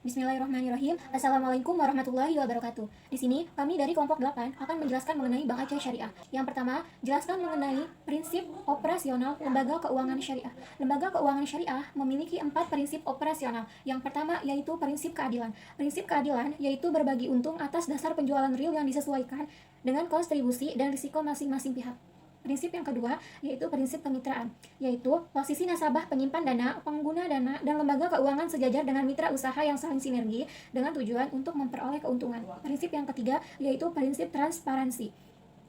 Bismillahirrahmanirrahim. Assalamualaikum warahmatullahi wabarakatuh. Di sini, kami dari kelompok 8 akan menjelaskan mengenai Bank Aceh Syariah. Yang pertama, jelaskan mengenai prinsip operasional lembaga keuangan syariah. Lembaga keuangan syariah memiliki 4 prinsip operasional. Yang pertama yaitu prinsip keadilan. Prinsip keadilan yaitu berbagi untung atas dasar penjualan real yang disesuaikan dengan kontribusi dan risiko masing-masing pihak. Prinsip yang kedua yaitu prinsip kemitraan, yaitu posisi nasabah penyimpan dana, pengguna dana, dan lembaga keuangan sejajar dengan mitra usaha yang saling sinergi dengan tujuan untuk memperoleh keuntungan. Prinsip yang ketiga yaitu prinsip transparansi,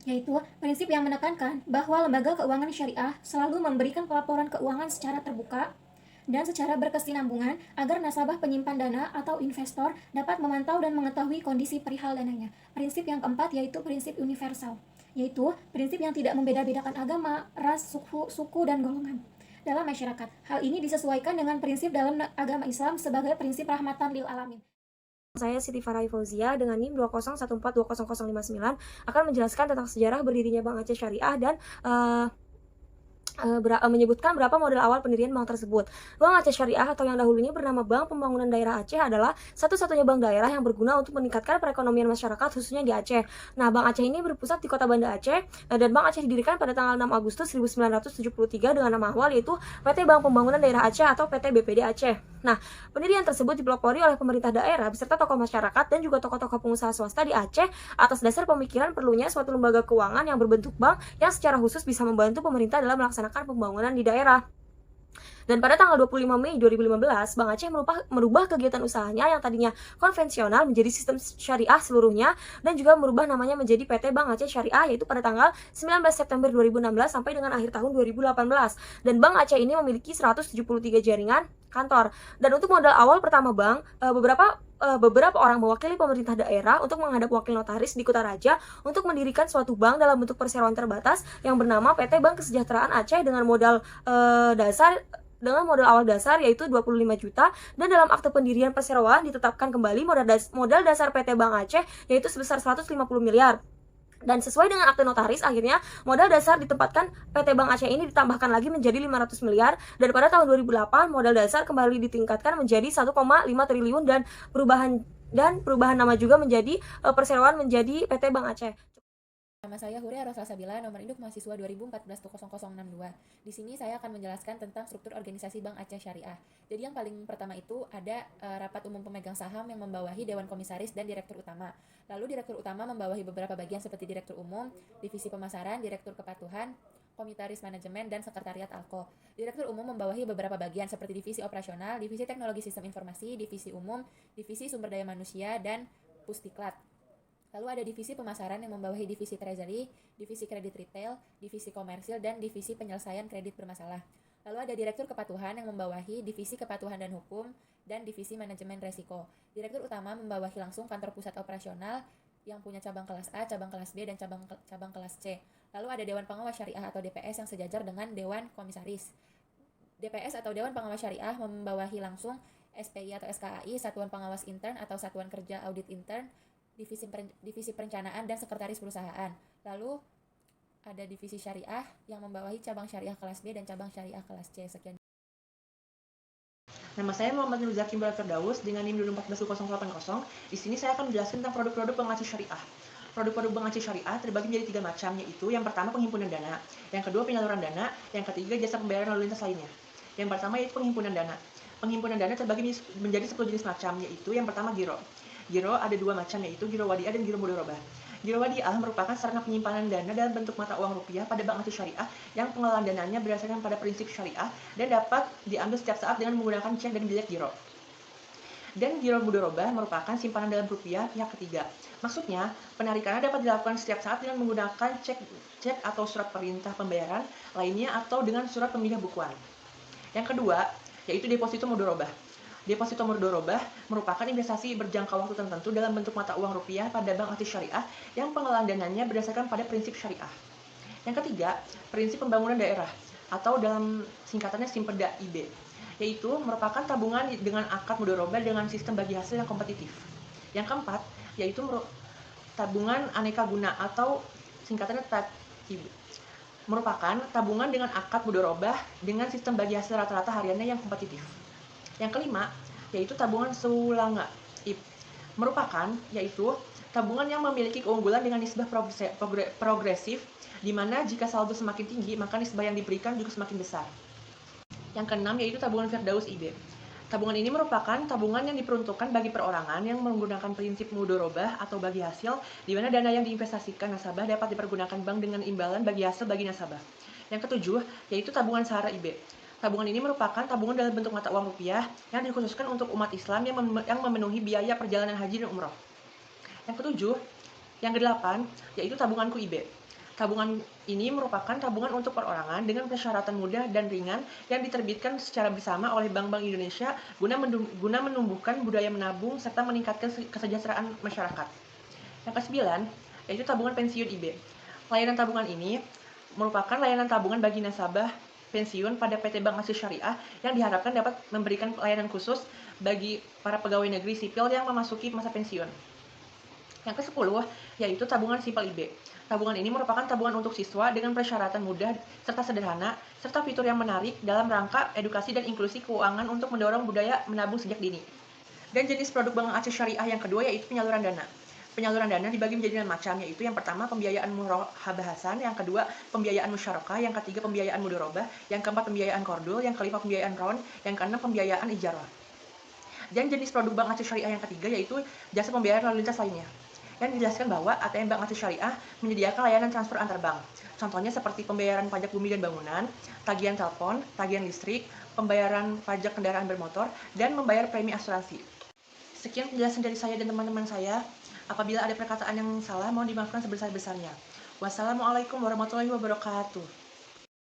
yaitu prinsip yang menekankan bahwa lembaga keuangan syariah selalu memberikan pelaporan keuangan secara terbuka dan secara berkesinambungan agar nasabah penyimpan dana atau investor dapat memantau dan mengetahui kondisi perihal dananya. Prinsip yang keempat yaitu prinsip universal, yaitu prinsip yang tidak membeda-bedakan agama, ras, suku, dan golongan dalam masyarakat. Hal ini disesuaikan dengan prinsip dalam agama Islam sebagai prinsip rahmatan lil alamin. Saya Siti Farah Fauzia dengan NIM 201420059 akan menjelaskan tentang sejarah berdirinya Bank Aceh Syariah dan menyebutkan berapa modal awal pendirian bank tersebut. Bank Aceh Syariah atau yang dahulunya bernama Bank Pembangunan Daerah Aceh adalah satu-satunya bank daerah yang berguna untuk meningkatkan perekonomian masyarakat khususnya di Aceh. Nah, Bank Aceh ini berpusat di Kota Banda Aceh dan Bank Aceh didirikan pada tanggal 6 Agustus 1973 dengan nama awal yaitu PT Bank Pembangunan Daerah Aceh atau PT BPD Aceh. Nah, pendirian tersebut dipelopori oleh pemerintah daerah beserta tokoh masyarakat dan juga tokoh-tokoh pengusaha swasta di Aceh atas dasar pemikiran perlunya suatu lembaga keuangan yang berbentuk bank yang secara khusus bisa membantu pemerintah dalam melaksanakan pembangunan di daerah. Dan pada tanggal 25 Mei 2015, Bank Aceh merubah kegiatan usahanya yang tadinya konvensional menjadi sistem syariah seluruhnya dan juga merubah namanya menjadi PT Bank Aceh Syariah yaitu pada tanggal 19 September 2016 sampai dengan akhir tahun 2018. Dan Bank Aceh ini memiliki 173 jaringan kantor. Dan untuk modal awal pertama bank, beberapa orang mewakili pemerintah daerah untuk menghadap wakil notaris di Kutaraja untuk mendirikan suatu bank dalam bentuk perseroan terbatas yang bernama PT Bank Kesejahteraan Aceh dengan modal awal dasar yaitu 25 juta dan dalam akte pendirian perseroan ditetapkan kembali modal dasar PT Bank Aceh yaitu sebesar 150 miliar. Dan sesuai dengan akte notaris, akhirnya modal dasar ditempatkan PT Bank Aceh ini ditambahkan lagi menjadi 500 miliar dan pada tahun 2008 modal dasar kembali ditingkatkan menjadi 1,5 triliun dan perubahan nama juga menjadi perseroan menjadi PT Bank Aceh. Nama saya Huria Rosalsabila, nomor induk mahasiswa 2014-0062. Di sini saya akan menjelaskan tentang struktur organisasi Bank Aceh Syariah. Jadi yang paling pertama itu ada rapat umum pemegang saham yang membawahi Dewan Komisaris dan Direktur Utama. Lalu Direktur Utama membawahi beberapa bagian seperti Direktur Umum, Divisi Pemasaran, Direktur Kepatuhan, Komitaris Manajemen, dan Sekretariat Alko. Direktur Umum membawahi beberapa bagian seperti Divisi Operasional, Divisi Teknologi Sistem Informasi, Divisi Umum, Divisi Sumber Daya Manusia, dan Pusdiklat. Lalu ada divisi pemasaran yang membawahi divisi treasury, divisi kredit retail, divisi komersil, dan divisi penyelesaian kredit bermasalah. Lalu ada direktur kepatuhan yang membawahi divisi kepatuhan dan hukum, dan divisi manajemen resiko. Direktur utama membawahi langsung kantor pusat operasional yang punya cabang kelas A, cabang kelas B, dan cabang kelas C. Lalu ada Dewan Pengawas Syariah atau DPS yang sejajar dengan Dewan Komisaris. DPS atau Dewan Pengawas Syariah membawahi langsung SPI atau SKAI, Satuan Pengawas Intern atau Satuan Kerja Audit Intern, divisi perencanaan dan sekretaris perusahaan. Lalu ada divisi syariah yang membawahi cabang syariah kelas B dan cabang syariah kelas C. Sekian. Nama saya Muhammad Nur Zaki Firdaus dengan NIM 1414080. Di sini saya akan menjelaskan tentang produk-produk Bank Aceh Syariah. Produk-produk Bank Aceh Syariah terbagi menjadi 3 macam, yaitu yang pertama penghimpunan dana, yang kedua penyaluran dana, yang ketiga jasa pembayaran lalu lintas lainnya. Yang pertama yaitu penghimpunan dana. Penghimpunan dana terbagi menjadi 10 jenis macam, yaitu yang pertama giro. Giro ada 2 macam, yaitu giro wadiah dan giro mudharabah. Giro wadiah merupakan sarana penyimpanan dana dalam bentuk mata uang rupiah pada Bank Aceh Syariah yang pengelolaan dananya berdasarkan pada prinsip syariah dan dapat diambil setiap saat dengan menggunakan cek dan bilet giro. Dan giro mudharabah merupakan simpanan dalam rupiah pihak ketiga. Maksudnya, penarikannya dapat dilakukan setiap saat dengan menggunakan cek atau surat perintah pembayaran lainnya atau dengan surat pemindah bukuan. Yang kedua, yaitu deposito mudharabah. Deposito mudharabah merupakan investasi berjangka waktu tertentu dalam bentuk mata uang rupiah pada Bank Aceh Syariah yang pengelolaan dananya berdasarkan pada prinsip syariah. Yang ketiga, prinsip pembangunan daerah atau dalam singkatannya Simpeda IB, yaitu merupakan tabungan dengan akad mudharabah dengan sistem bagi hasil yang kompetitif. Yang keempat, yaitu tabungan aneka guna atau singkatannya TAB, merupakan tabungan dengan akad mudharabah dengan sistem bagi hasil rata-rata hariannya yang kompetitif. Yang kelima, yaitu tabungan Sulanga IP. Merupakan yaitu tabungan yang memiliki keunggulan dengan nisbah progresif, di mana jika saldo semakin tinggi, maka nisbah yang diberikan juga semakin besar. Yang keenam yaitu tabungan Firdaus IB. Tabungan ini merupakan tabungan yang diperuntukkan bagi perorangan yang menggunakan prinsip mudorobah atau bagi hasil, di mana dana yang diinvestasikan nasabah dapat dipergunakan bank dengan imbalan bagi hasil bagi nasabah. Yang ketujuh yaitu tabungan Sahara IB. Tabungan ini merupakan tabungan dalam bentuk mata uang rupiah yang dikhususkan untuk umat Islam yang memenuhi biaya perjalanan haji dan umroh. Yang ketujuh, yang kedelapan yaitu tabunganku IB. Tabungan ini merupakan tabungan untuk perorangan dengan persyaratan mudah dan ringan yang diterbitkan secara bersama oleh Bank-Bank Indonesia guna menumbuhkan budaya menabung serta meningkatkan kesejahteraan masyarakat. Yang kesembilan, yaitu tabungan pensiun IB. Layanan tabungan ini merupakan layanan tabungan bagi nasabah pensiun pada PT Bank Aceh Syariah yang diharapkan dapat memberikan layanan khusus bagi para pegawai negeri sipil yang memasuki masa pensiun. Yang ke-10 yaitu tabungan Simpel IB. Tabungan ini merupakan tabungan untuk siswa dengan persyaratan mudah serta sederhana, serta fitur yang menarik dalam rangka edukasi dan inklusi keuangan untuk mendorong budaya menabung sejak dini. Dan jenis produk Bank Aceh Syariah yang kedua yaitu penyaluran dana. Penyaluran dana dibagi menjadi 6 macam, yaitu yang pertama pembiayaan murohabahasan, yang kedua pembiayaan musyarakah, yang ketiga pembiayaan mudorobah, yang keempat pembiayaan kordul, yang kelima pembiayaan ron, yang keenam pembiayaan ijarah. Dan jenis produk Bank Aceh Syariah yang ketiga yaitu jasa pembayaran lalu lintas lainnya. Yang dijelaskan bahwa ATM Bank Aceh Syariah menyediakan layanan transfer antar bank. Contohnya seperti pembayaran pajak bumi dan bangunan, tagihan telepon, tagihan listrik, pembayaran pajak kendaraan bermotor, dan membayar premi asuransi. Sekian penjelasan dari saya dan teman-teman saya. Apabila ada perkataan yang salah, mohon dimaafkan sebesar-besarnya. Wassalamualaikum warahmatullahi wabarakatuh.